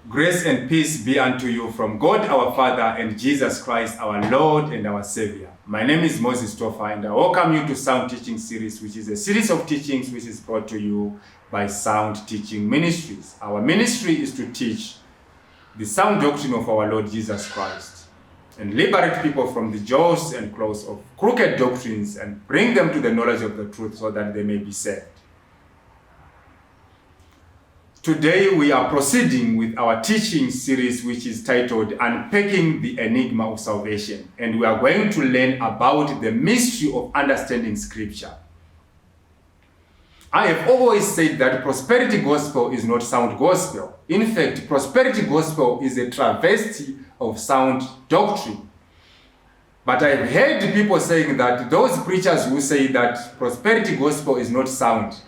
Grace and peace be unto you from God our Father and Jesus Christ our Lord and our Savior. My name is Moses Tofa and I welcome you to Sound Teaching Series, which is a series of teachings which is brought to you by Sound Teaching Ministries. Our ministry is to teach the sound doctrine of our Lord Jesus Christ and liberate people from the jaws and claws of crooked doctrines and bring them to the knowledge of the truth so that they may be saved. Today we are proceeding with our teaching series which is titled Unpacking the Enigma of Salvation, and we are going to learn about the mystery of understanding Scripture. I have always said that prosperity gospel is not sound gospel. In fact, prosperity gospel is a travesty of sound doctrine. But I've heard people saying that those preachers who say that prosperity gospel is not sound,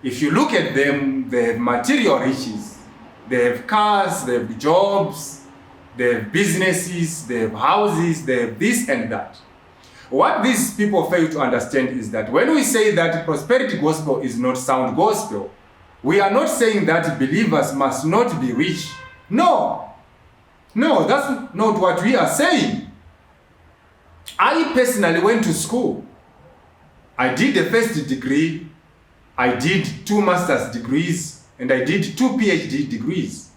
if you look at them, they have material riches. They have cars, they have jobs, they have businesses, they have houses, they have this and that. What these people fail to understand is that when we say that prosperity gospel is not sound gospel, we are not saying that believers must not be rich. No, that's not what we are saying. I personally went to school. I did the first degree. I did 2 master's degrees and I did 2 PhD degrees.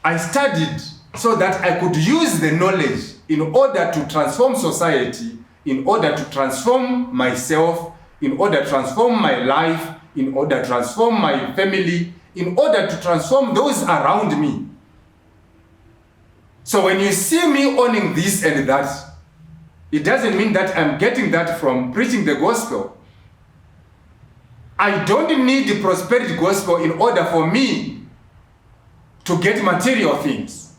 I studied so that I could use the knowledge in order to transform society, in order to transform myself, in order to transform my life, in order to transform my family, in order to transform those around me. So when you see me owning this and that, it doesn't mean that I'm getting that from preaching the gospel. I don't need the prosperity gospel in order for me to get material things.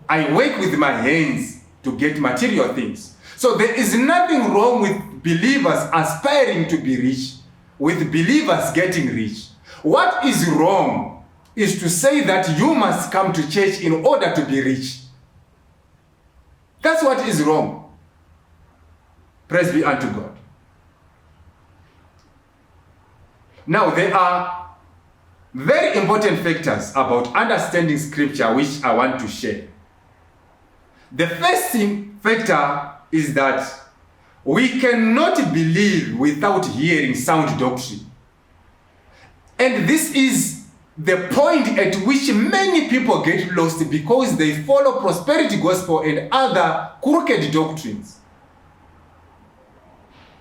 I work with my hands to get material things. So there is nothing wrong with believers aspiring to be rich, with believers getting rich. What is wrong is to say that you must come to church in order to be rich. That's what is wrong. Praise be unto God. Now, there are very important factors about understanding Scripture which I want to share. The first factor is that we cannot believe without hearing sound doctrine. And this is the point at which many people get lost because they follow prosperity gospel and other crooked doctrines.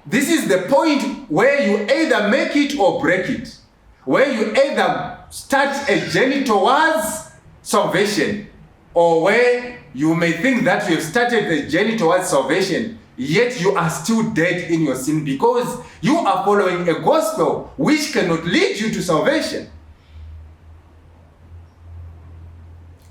This is the point where you either make it or break it, where you either start a journey towards salvation, or where you may think that you have started the journey towards salvation, yet you are still dead in your sin because you are following a gospel which cannot lead you to salvation.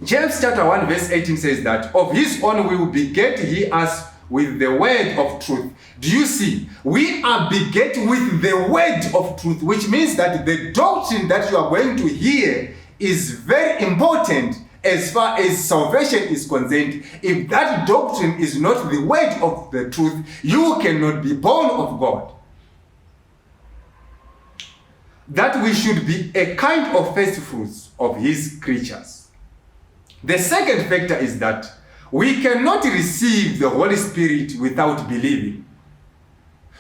James chapter 1 verse 18 says that, of his own will beget he us with the word of truth. Do you see? We are beget with the word of truth, which means that the doctrine that you are going to hear is very important as far as salvation is concerned. If that doctrine is not the word of the truth, you cannot be born of God. That we should be a kind of first fruits of his creatures. The second factor is that we cannot receive the Holy Spirit without believing.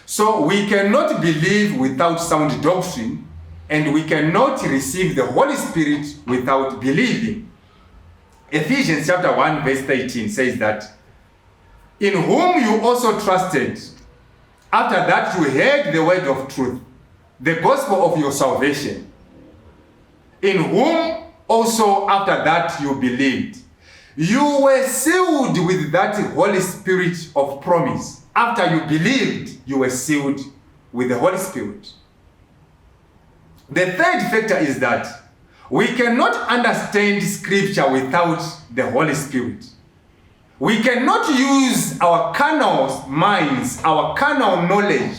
So we cannot believe without sound doctrine, and we cannot receive the Holy Spirit without believing. Ephesians chapter 1 verse 13 says that, in whom you also trusted, after that you heard the word of truth, the gospel of your salvation, in whom also after that you believed. You were sealed with that Holy Spirit of promise. After you believed, you were sealed with the Holy Spirit. The third factor is that we cannot understand Scripture without the Holy Spirit. We cannot use our carnal minds, our carnal knowledge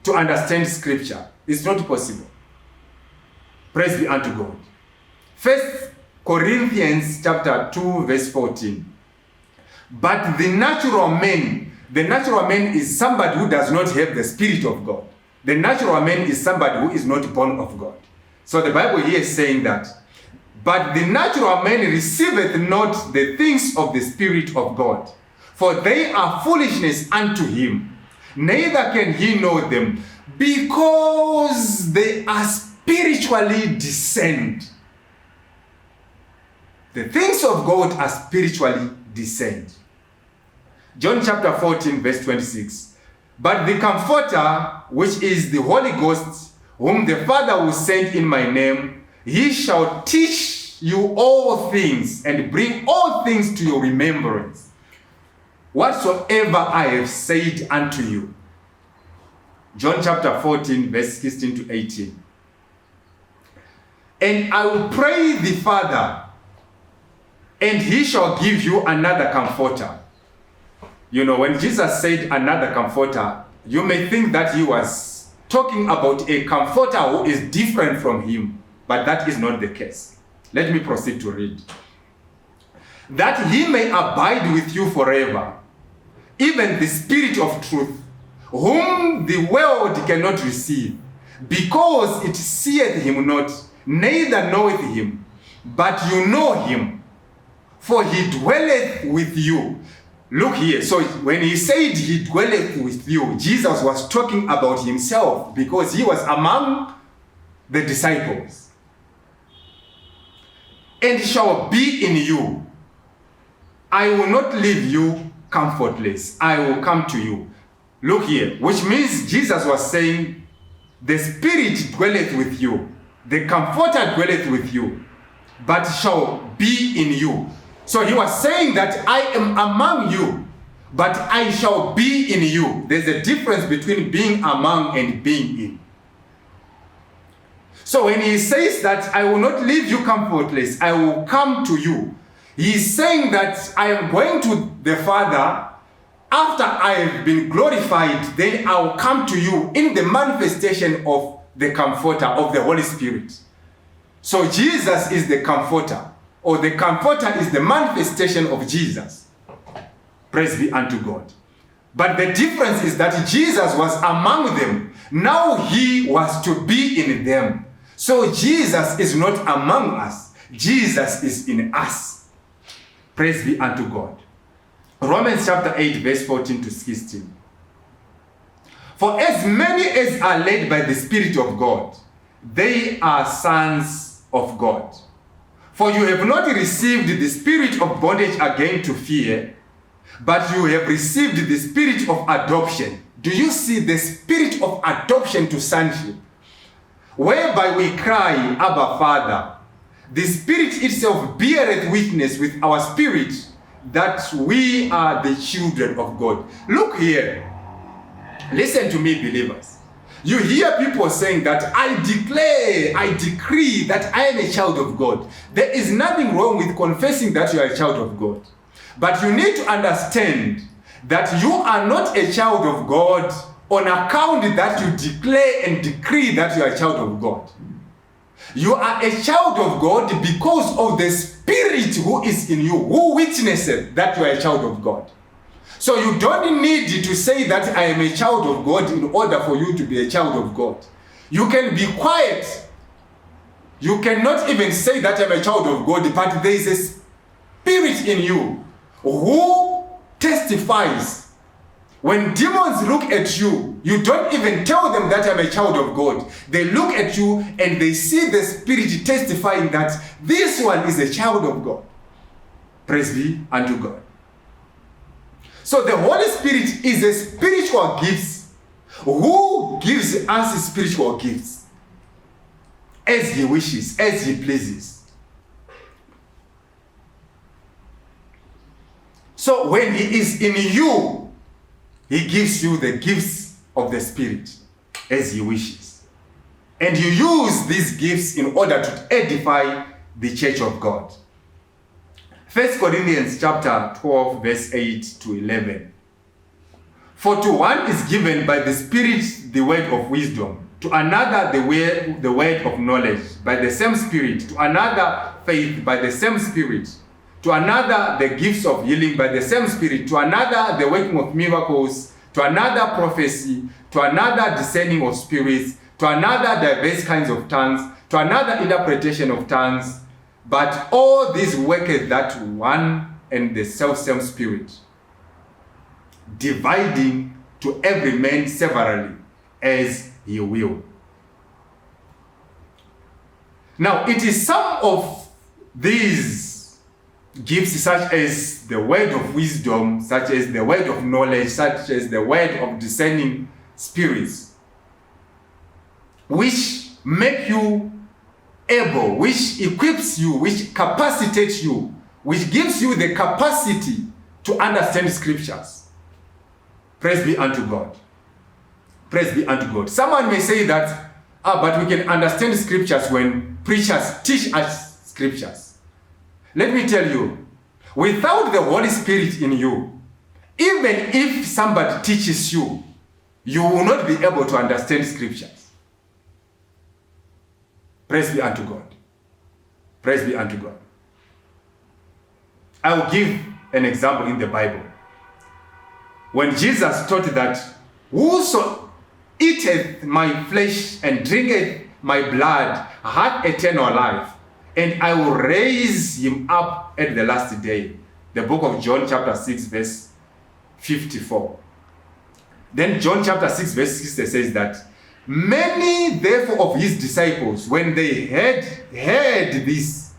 to understand Scripture. It's not possible. Praise be unto God. 1 Corinthians chapter 2 verse 14. But the natural man is somebody who does not have the Spirit of God. The natural man is somebody who is not born of God. So the Bible here is saying that, but the natural man receiveth not the things of the Spirit of God, for they are foolishness unto him, neither can he know them, because they are spiritually discerned. The things of God are spiritually discerned. John chapter 14, verse 26. But the Comforter, which is the Holy Ghost, whom the Father will send in my name, he shall teach you all things and bring all things to your remembrance, whatsoever I have said unto you. John chapter 14, verse 16 to 18. And I will pray the Father, and he shall give you another Comforter. You know, when Jesus said another Comforter, you may think that he was talking about a Comforter who is different from him, but that is not the case. Let me proceed to read. That he may abide with you forever, even the Spirit of truth, whom the world cannot receive, because it seeth him not, neither knoweth him, but you know him, for he dwelleth with you. Look here, so when he said he dwelleth with you, Jesus was talking about himself because he was among the disciples. And shall be in you. I will not leave you comfortless. I will come to you. Look here, which means Jesus was saying, the Spirit dwelleth with you. The Comforter dwelleth with you, but shall be in you. So he was saying that I am among you, but I shall be in you. There's a difference between being among and being in. So when he says that I will not leave you comfortless, I will come to you, he's saying that I am going to the Father. After I have been glorified, then I will come to you in the manifestation of the Comforter, of the Holy Spirit. So Jesus is the Comforter, or the Comforter is the manifestation of Jesus. Praise be unto God. But the difference is that Jesus was among them. Now he was to be in them. So Jesus is not among us. Jesus is in us. Praise be unto God. Romans chapter 8, verse 14 to 16. For as many as are led by the Spirit of God, they are sons of God. For you have not received the spirit of bondage again to fear, but you have received the spirit of adoption. Do you see the spirit of adoption to sonship? Whereby we cry, Abba, Father. The Spirit itself beareth witness with our spirit that we are the children of God. Look here. Listen to me, believers. You hear people saying that I declare, I decree that I am a child of God. There is nothing wrong with confessing that you are a child of God. But you need to understand that you are not a child of God on account that you declare and decree that you are a child of God. You are a child of God because of the Spirit who is in you, who witnesses that you are a child of God. So you don't need to say that I am a child of God in order for you to be a child of God. You can be quiet. You cannot even say that I'm a child of God, but there is a spirit in you who testifies. When demons look at you, you don't even tell them that I'm a child of God. They look at you and they see the Spirit testifying that this one is a child of God. Praise be unto God. So the Holy Spirit is a spiritual gift who gives us spiritual gifts as he wishes, as he pleases. So when he is in you, he gives you the gifts of the Spirit as he wishes. And you use these gifts in order to edify the church of God. 1 Corinthians chapter 12, verse 8 to 11. For to one is given by the Spirit the word of wisdom, to another the word of knowledge by the same Spirit, to another faith by the same Spirit, to another the gifts of healing by the same Spirit, to another the working of miracles, to another prophecy, to another discerning of spirits, to another diverse kinds of tongues, to another interpretation of tongues, but all these worketh that one and the selfsame Spirit, dividing to every man severally as he will. Now, it is some of these gifts, such as the word of wisdom, such as the word of knowledge, such as the word of discerning spirits, which make you able, which equips you, which capacitates you, which gives you the capacity to understand scriptures. Praise be unto God. Praise be unto God. Someone may say that, but we can understand scriptures when preachers teach us scriptures. Let me tell you, without the Holy Spirit in you, even if somebody teaches you, you will not be able to understand scriptures. Praise be unto God. Praise be unto God. I will give an example in the Bible. When Jesus taught that, whoso eateth my flesh and drinketh my blood hath eternal life, and I will raise him up at the last day. The book of John chapter 6 verse 54. Then John chapter 6 verse 60 says that, many therefore of his disciples, when they heard this,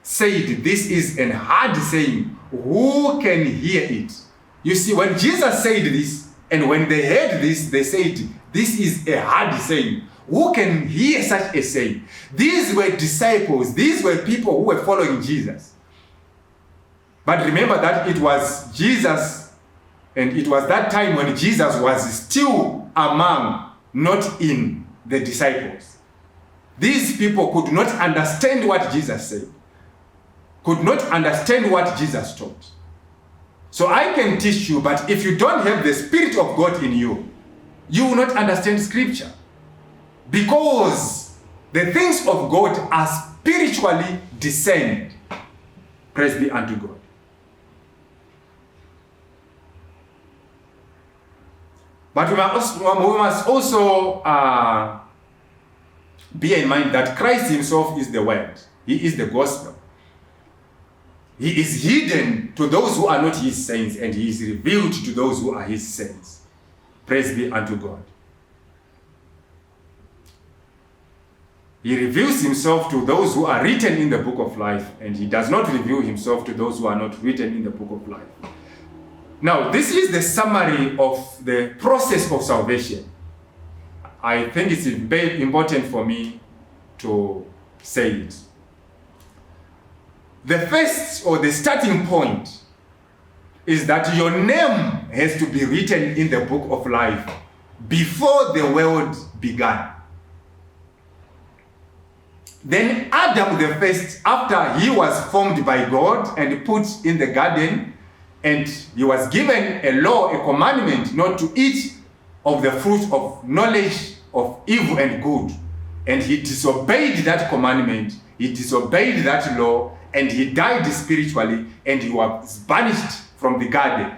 said, this is an hard saying, who can hear it? You see, when Jesus said this, and when they heard this, they said, this is a hard saying. Who can hear such a saying? These were disciples. These were people who were following Jesus. But remember that it was Jesus, and it was that time when Jesus was still among, not in the disciples. These people could not understand what Jesus said, could not understand what Jesus taught. So I can teach you, but if you don't have the Spirit of God in you, you will not understand scripture. Because the things of God are spiritually discerned. Praise be unto God. But we must also bear in mind that Christ himself is the Word. He is the gospel. He is hidden to those who are not his saints, and he is revealed to those who are his saints. Praise be unto God. He reveals himself to those who are written in the book of life, and he does not reveal himself to those who are not written in the book of life. Now, this is the summary of the process of salvation. I think it's very important for me to say it. The first, or the starting point, is that your name has to be written in the book of life before the world began. Then Adam the first, after he was formed by God and put in the garden, and he was given a law, a commandment, not to eat of the fruit of knowledge of evil and good. And he disobeyed that commandment, he disobeyed that law, and he died spiritually, and he was banished from the garden.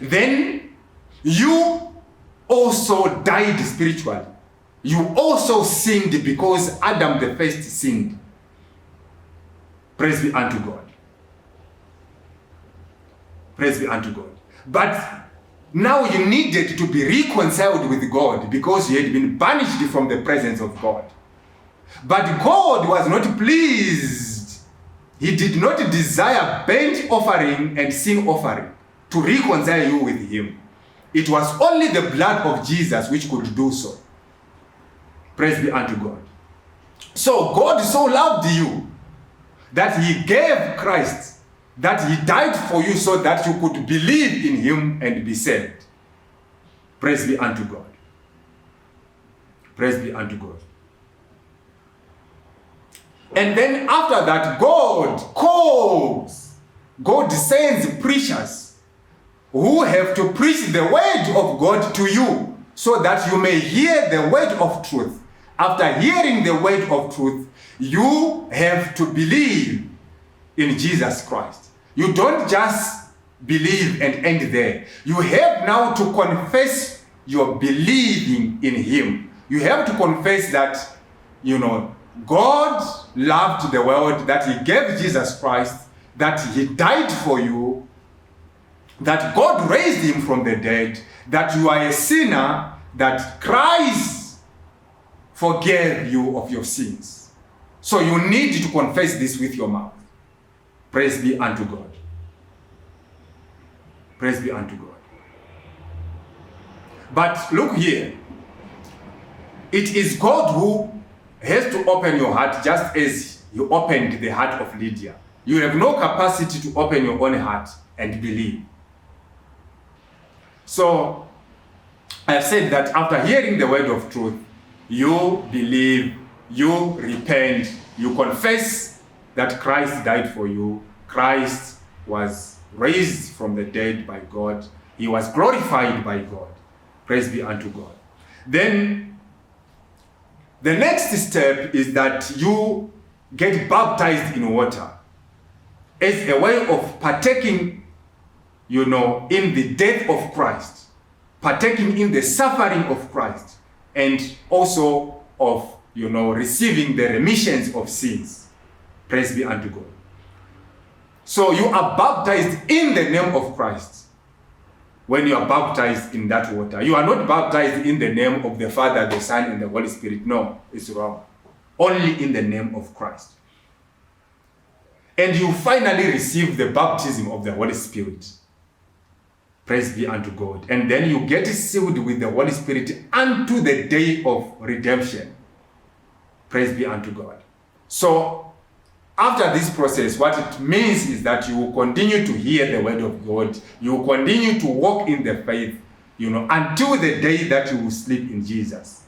Then you also died spiritually. You also sinned because Adam the first sinned. Praise be unto God. Praise be unto God. But now you needed to be reconciled with God because you had been banished from the presence of God. But God was not pleased. He did not desire burnt offering and sin offering to reconcile you with him. It was only the blood of Jesus which could do so. Praise be unto God. So God so loved you that he gave Christ, that he died for you so that you could believe in him and be saved. Praise be unto God. Praise be unto God. And then after that, God sends preachers who have to preach the word of God to you so that you may hear the word of truth. After hearing the word of truth, you have to believe in Jesus Christ. You don't just believe and end there. You have now to confess your believing in him. You have to confess that, God loved the world, that he gave Jesus Christ, that he died for you, that God raised him from the dead, that you are a sinner, that Christ forgave you of your sins. So you need to confess this with your mouth. Praise be unto God. Praise be unto God. But look here. It is God who has to open your heart, just as you opened the heart of Lydia. You have no capacity to open your own heart and believe. So, I have said that after hearing the word of truth, you believe, you repent, you confess that Christ died for you. Christ was raised from the dead by God. He was glorified by God. Praise be unto God. Then, the next step is that you get baptized in water as a way of partaking, in the death of Christ, partaking in the suffering of Christ, and also of, receiving the remissions of sins. Praise be unto God. So you are baptized in the name of Christ. When you are baptized in that water, you are not baptized in the name of the Father, the Son, and the Holy Spirit. No, it's wrong. Only in the name of Christ. And you finally receive the baptism of the Holy Spirit. Praise be unto God. And then you get sealed with the Holy Spirit unto the day of redemption. Praise be unto God. So, after this process, what it means is that you will continue to hear the word of God. You will continue to walk in the faith, until the day that you will sleep in Jesus.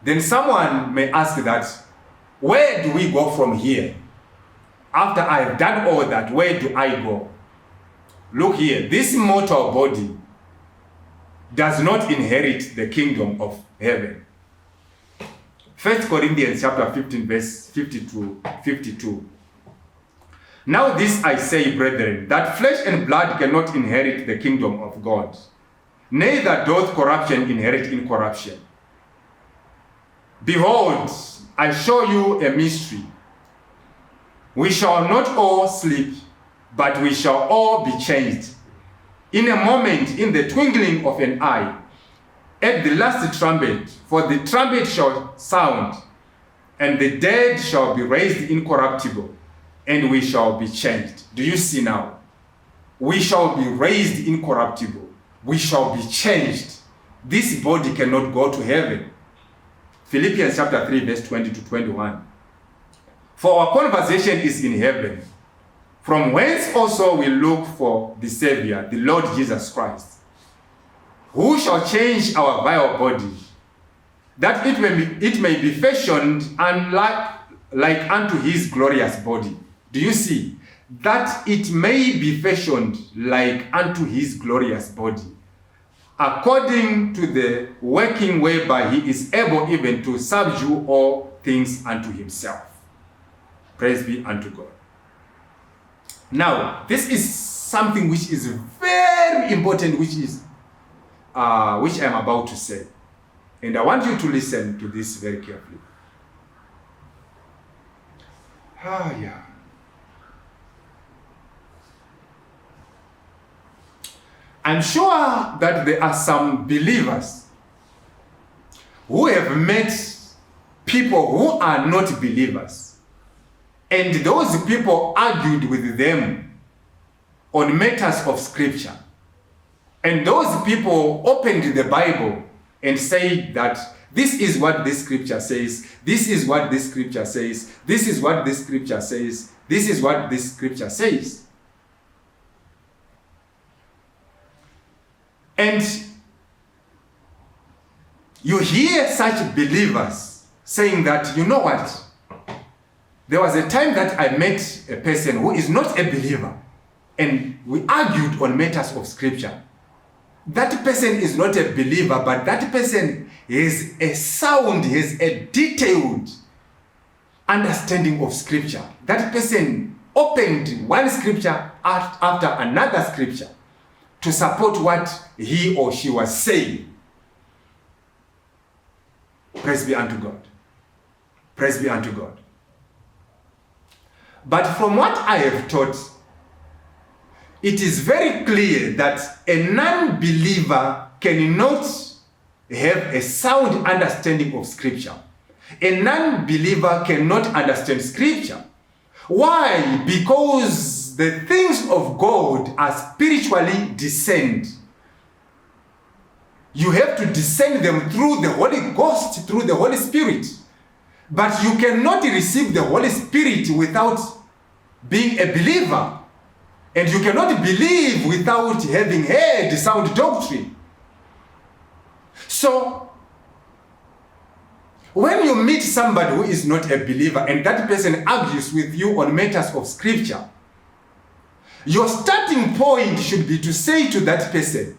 Then someone may ask that, where do we go from here? After I have done all that, where do I go? Look here, this mortal body does not inherit the kingdom of heaven. 1 Corinthians chapter 15, verse 52. Now this I say, brethren, that flesh and blood cannot inherit the kingdom of God, neither doth corruption inherit incorruption. Behold, I show you a mystery. We shall not all sleep, but we shall all be changed. In a moment, in the twinkling of an eye, at the last trumpet, for the trumpet shall sound, and the dead shall be raised incorruptible, and we shall be changed. Do you see now? We shall be raised incorruptible. We shall be changed. This body cannot go to heaven. Philippians chapter 3, verse 20 to 21. For our conversation is in heaven, from whence also we look for the Savior, the Lord Jesus Christ, who shall change our vile body, that it may be fashioned like unto his glorious body. Do you see? That it may be fashioned like unto his glorious body, according to the working whereby he is able even to subdue all things unto himself. Praise be unto God. Now, this is something which is very important, which I'm about to say. And I want you to listen to this very carefully. Yeah. I'm sure that there are some believers who have met people who are not believers. And those people argued with them on matters of scripture. And those people opened the Bible and said that this is what this scripture says, this is what this scripture says, this is what this scripture says, this is what this scripture says. And you hear such believers saying that, you know what? There was a time that I met a person who is not a believer, and we argued on matters of scripture. That person is not a believer, but that person has a sound, has a detailed understanding of scripture. That person opened one scripture after another scripture to support what he or she was saying. Praise be unto God. Praise be unto God. But from what I have taught, it is very clear that a non-believer cannot have a sound understanding of Scripture. A non-believer cannot understand Scripture. Why? Because the things of God are spiritually discerned. You have to discern them through the Holy Ghost, through the Holy Spirit. But you cannot receive the Holy Spirit without being a believer. And you cannot believe without having heard sound doctrine. So, when you meet somebody who is not a believer and that person argues with you on matters of Scripture, your starting point should be to say to that person,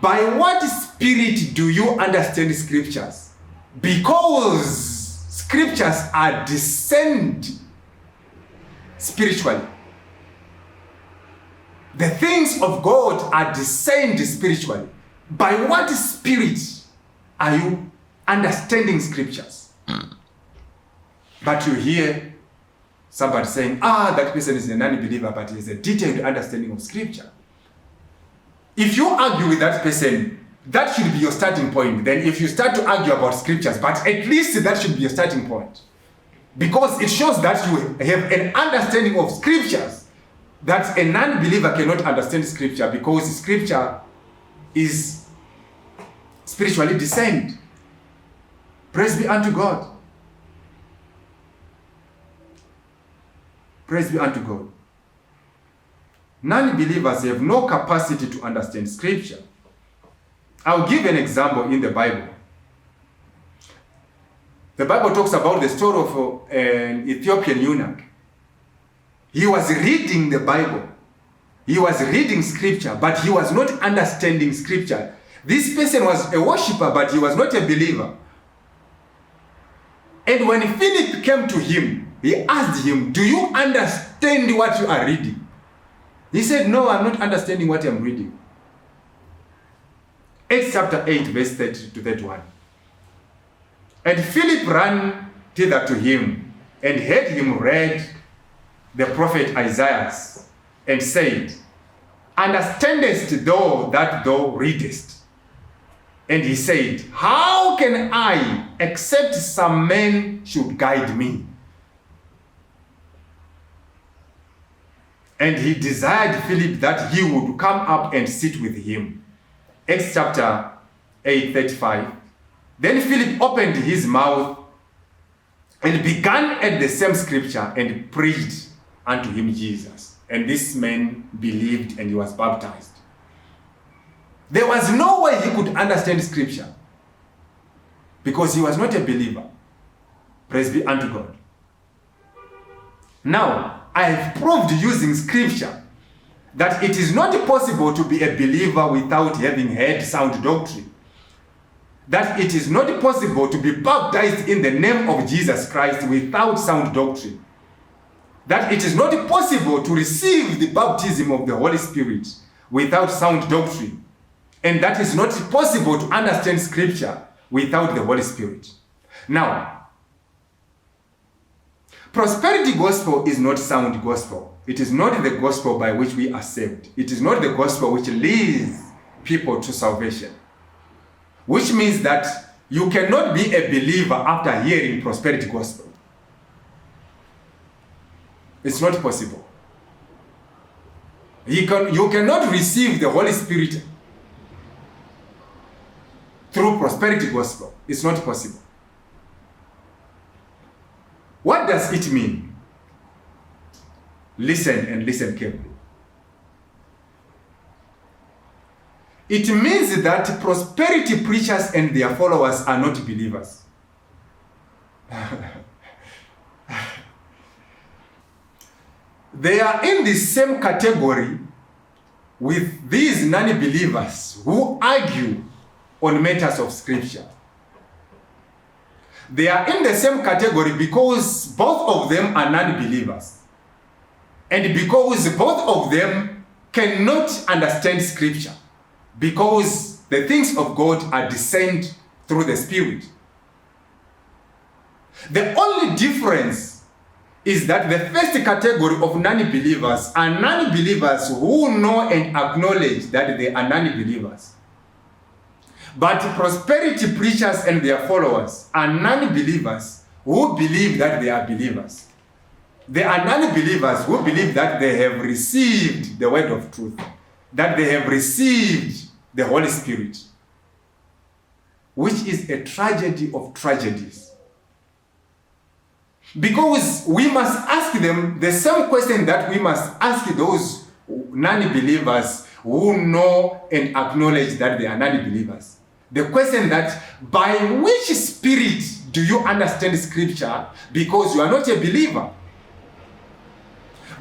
by what spirit do you understand Scriptures? Because Scriptures are discerned spiritually. The things of God are discerned spiritually. By what spirit are you understanding Scriptures? But you hear somebody saying, that person is a non-believer, but he has a detailed understanding of Scripture. If you argue with that person, that should be your starting point. Then if you start to argue about Scriptures, but at least that should be your starting point. Because it shows that you have an understanding of Scriptures, that a non-believer cannot understand Scripture because Scripture is spiritually discerned. Praise be unto God. Praise be unto God. Non-believers have no capacity to understand Scripture. I'll give an example in the Bible. The Bible talks about the story of an Ethiopian eunuch. He was reading the Bible. He was reading Scripture, but he was not understanding Scripture. This person was a worshiper, but he was not a believer. And when Philip came to him, he asked him, do you understand what you are reading? He said, no, I'm not understanding what I'm reading. Acts chapter 8, verse 30 to 31. And Philip ran thither to him and heard him read the prophet Isaiah and said, understandest thou that thou readest? And he said, how can I, except some men should guide me? And he desired Philip that he would come up and sit with him. Acts chapter 8, 35. Then Philip opened his mouth and began at the same scripture and preached unto him Jesus. And this man believed and he was baptized. There was no way he could understand Scripture because he was not a believer. Praise be unto God. Now, I have proved using Scripture that it is not possible to be a believer without having heard sound doctrine. That it is not possible to be baptized in the name of Jesus Christ without sound doctrine. That it is not possible to receive the baptism of the Holy Spirit without sound doctrine. And that is not possible to understand Scripture without the Holy Spirit. Now, prosperity gospel is not sound gospel. It is not the gospel by which we are saved. It is not the gospel which leads people to salvation. Which means that you cannot be a believer after hearing prosperity gospel. It's not possible. You cannot receive the Holy Spirit through prosperity gospel. It's not possible. What does it mean? Listen and listen carefully. It means that prosperity preachers and their followers are not believers. They are in the same category with these non-believers who argue on matters of Scripture. They are in the same category because both of them are non-believers. And because both of them cannot understand Scripture. Because the things of God are discerned through the Spirit. The only difference is that the first category of non-believers are non-believers who know and acknowledge that they are non-believers. But prosperity preachers and their followers are non-believers who believe that they are believers. They are non-believers who believe that they have received the word of truth, that they have received the Holy Spirit, which is a tragedy of tragedies. Because we must ask them the same question that we must ask those non-believers who know and acknowledge that they are non-believers. The question that, by which spirit do you understand scripture because you are not a believer?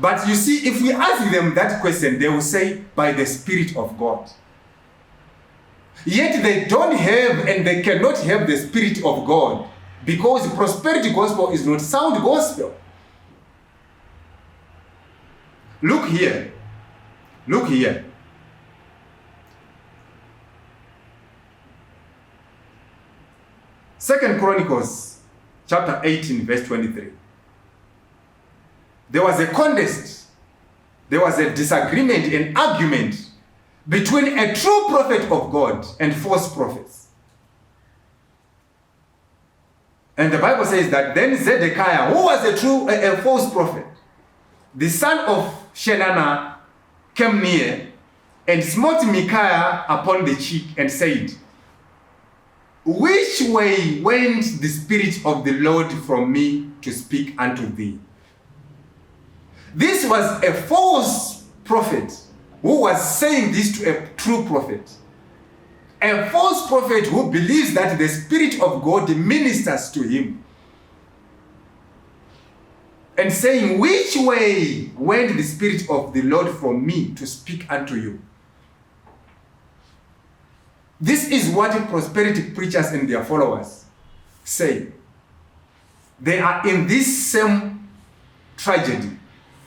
But you see, if we ask them that question, they will say, by the Spirit of God. Yet they don't have and they cannot have the Spirit of God because prosperity gospel is not sound gospel. Look here. Look here. Second Chronicles chapter 18 verse 23. There was a contest. There was a disagreement, an argument between a true prophet of God and false prophets. And the Bible says that then Zedekiah, who was a false prophet, the son of Shenana, came near and smote Micaiah upon the cheek and said, which way went the Spirit of the Lord from me to speak unto thee? This was a false prophet who was saying this to a true prophet. A false prophet who believes that the Spirit of God ministers to him. And saying, which way went the Spirit of the Lord from me to speak unto you? This is what prosperity preachers and their followers say. They are in this same tragedy,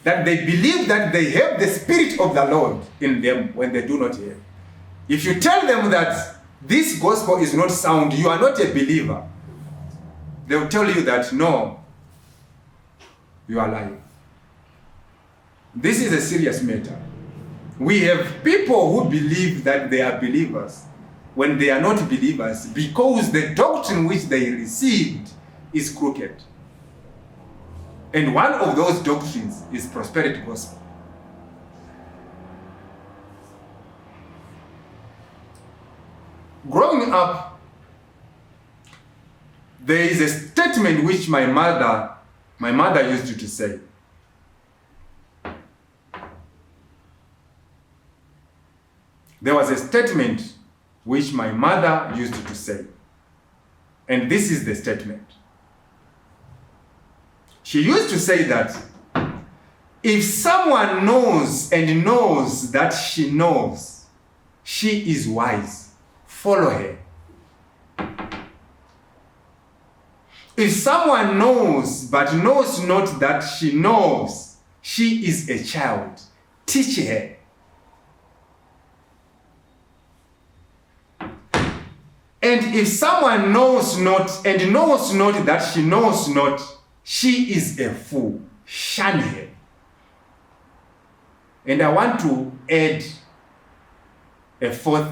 that they believe that they have the Spirit of the Lord in them when they do not have. If you tell them that this gospel is not sound, you are not a believer, they will tell you that no, you are lying. This is a serious matter. We have people who believe that they are believers when they are not believers because the doctrine which they received is crooked. And one of those doctrines is prosperity gospel. Growing up, there is a statement which my mother used to say. There was a statement which my mother used to say. And this is the statement. She used to say that if someone knows and knows that she knows, she is wise, follow her. If someone knows but knows not that she knows, she is a child, teach her. And if someone knows not and knows not that she knows not, she is a fool, shun her. And I want to add a fourth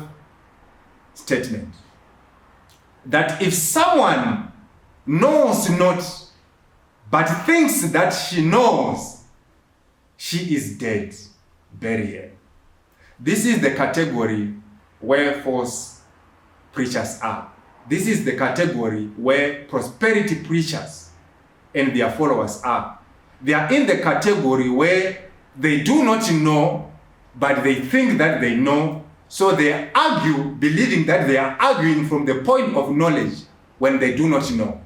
statement. That if someone knows not but thinks that she knows, she is dead, bury her. This is the category where false preachers are. This is the category where prosperity preachers and their followers are. They are in the category where they do not know, but they think that they know, so they argue, believing that they are arguing from the point of knowledge when they do not know.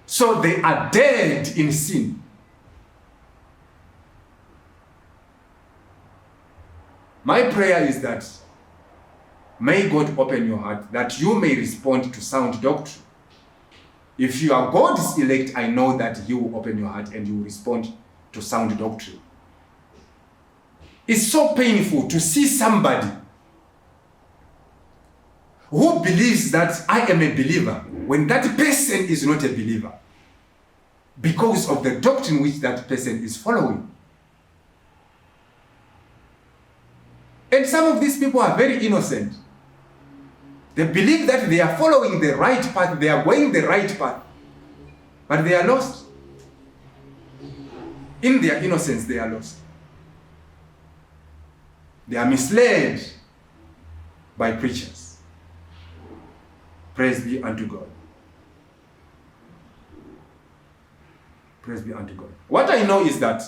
So they are dead in sin. My prayer is that may God open your heart that you may respond to sound doctrine. If you are God's elect, I know that He will open your heart and you will respond to sound doctrine. It's so painful to see somebody who believes that I am a believer, when that person is not a believer because of the doctrine which that person is following. And some of these people are very innocent. They believe that they are following the right path, they are going the right path, but they are lost. In their innocence, they are lost. They are misled by preachers. Praise be unto God. Praise be unto God. What I know is that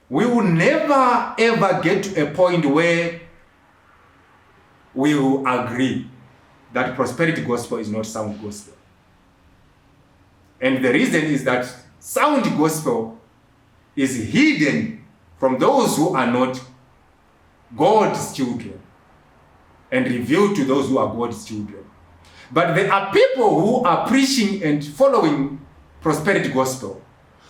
we will never ever get to a point where we will agree that prosperity gospel is not sound gospel. And the reason is that sound gospel is hidden from those who are not God's children and revealed to those who are God's children. But there are people who are preaching and following prosperity gospel,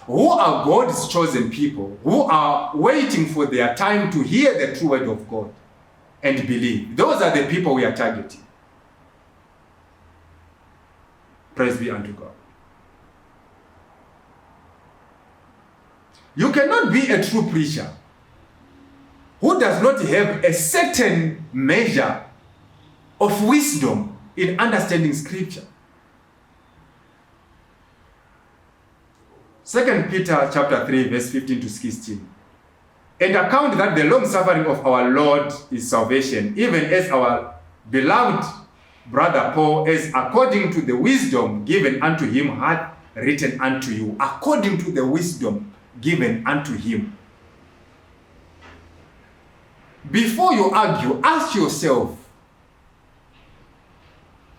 who are God's chosen people, who are waiting for their time to hear the true word of God and believe. Those are the people we are targeting. Praise be unto God. You cannot be a true preacher who does not have a certain measure of wisdom in understanding scripture. 2 Peter chapter 3, verse 15 to 16. And account that the long suffering of our Lord is salvation, even as our beloved brother Paul, as according to the wisdom given unto him, hath written unto you. According to the wisdom given unto him. Before you argue, ask yourself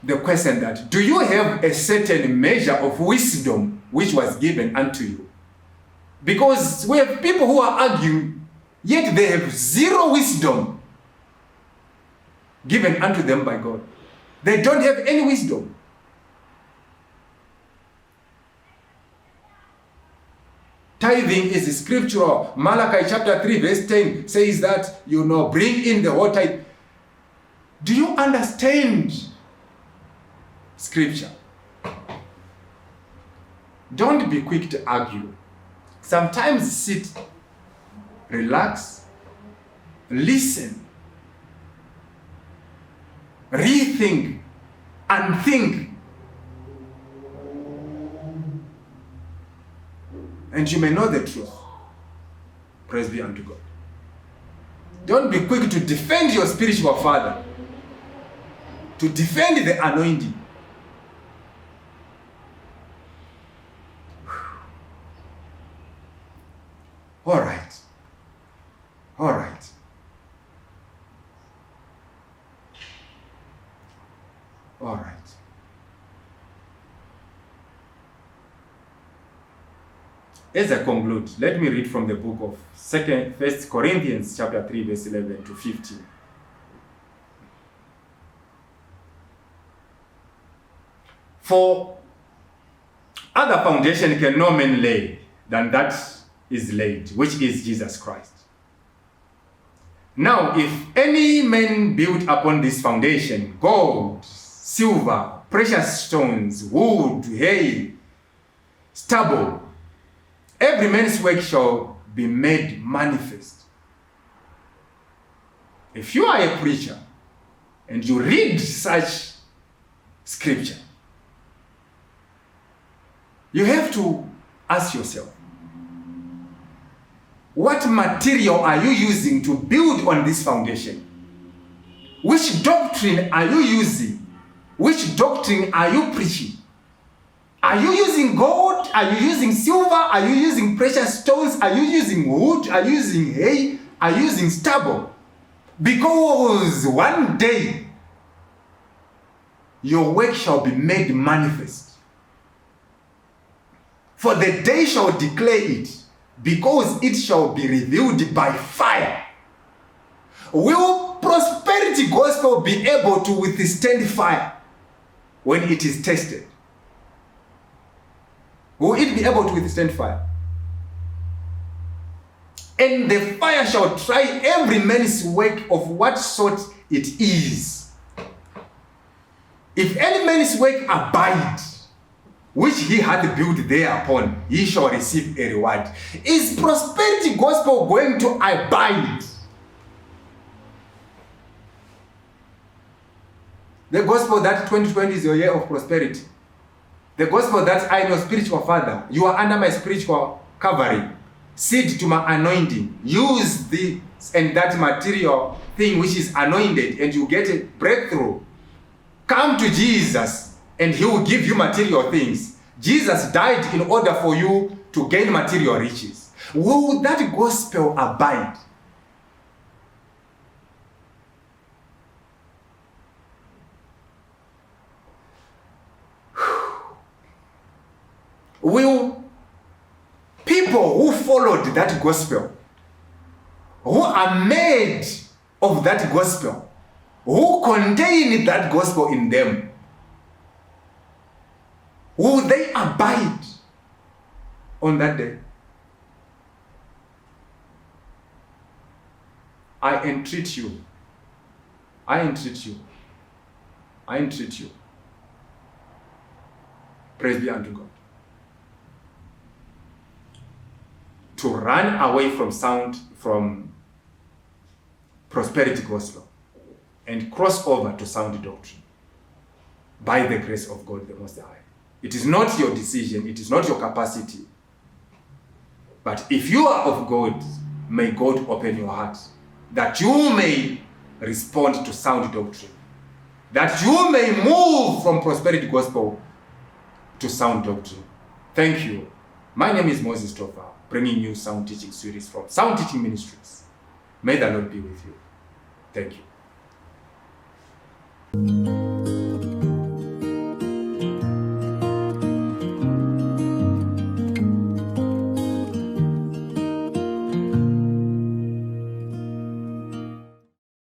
the question that, do you have a certain measure of wisdom which was given unto you? Because we have people who are arguing, yet they have zero wisdom given unto them by God. They don't have any wisdom. Tithing is scriptural. Malachi chapter 3 verse 10 says that, bring in the whole tithe. Do you understand scripture? Don't be quick to argue. Sometimes sit, relax, listen, rethink, and think. And you may know the truth. Praise be unto God. Don't be quick to defend your spiritual father, to defend the anointing. All right. All right. All right. As I conclude, let me read from the book of 1 Corinthians chapter 3, verse 11 to 15. For other foundation can no man lay than that is laid, which is Jesus Christ. Now, if any man build upon this foundation, gold, silver, precious stones, wood, hay, stubble, every man's work shall be made manifest. If you are a preacher and you read such scripture, you have to ask yourself, what material are you using to build on this foundation? Which doctrine are you using? Which doctrine are you preaching? Are you using gold? Are you using silver? Are you using precious stones? Are you using wood? Are you using hay? Are you using stubble? Because one day your work shall be made manifest. For the day shall declare it, because it shall be revealed by fire. Will prosperity gospel be able to withstand fire when it is tested? Will it be able to withstand fire? And the fire shall try every man's work of what sort it is. If any man's work abide, which he hath built thereupon, he shall receive a reward. Is prosperity gospel going to abide? The gospel that 2020 is your year of prosperity. The gospel that I am your spiritual father. You are under my spiritual covering. Sit to my anointing. Use this and that material thing which is anointed and you get a breakthrough. Come to Jesus and he will give you material things. Jesus died in order for you to gain material riches. Will that gospel abide? Will people who followed that gospel, who are made of that gospel, who contain that gospel in them, will they abide on that day? I entreat you. Praise be unto God. To run away from prosperity gospel and cross over to sound doctrine by the grace of God the Most High. It is not your decision, it is not your capacity. But if you are of God, may God open your heart that you may respond to sound doctrine, that you may move from prosperity gospel to sound doctrine. Thank you. My name is Moses Topher, bringing you sound teaching series from Sound Teaching Ministries. May the Lord be with you. Thank you.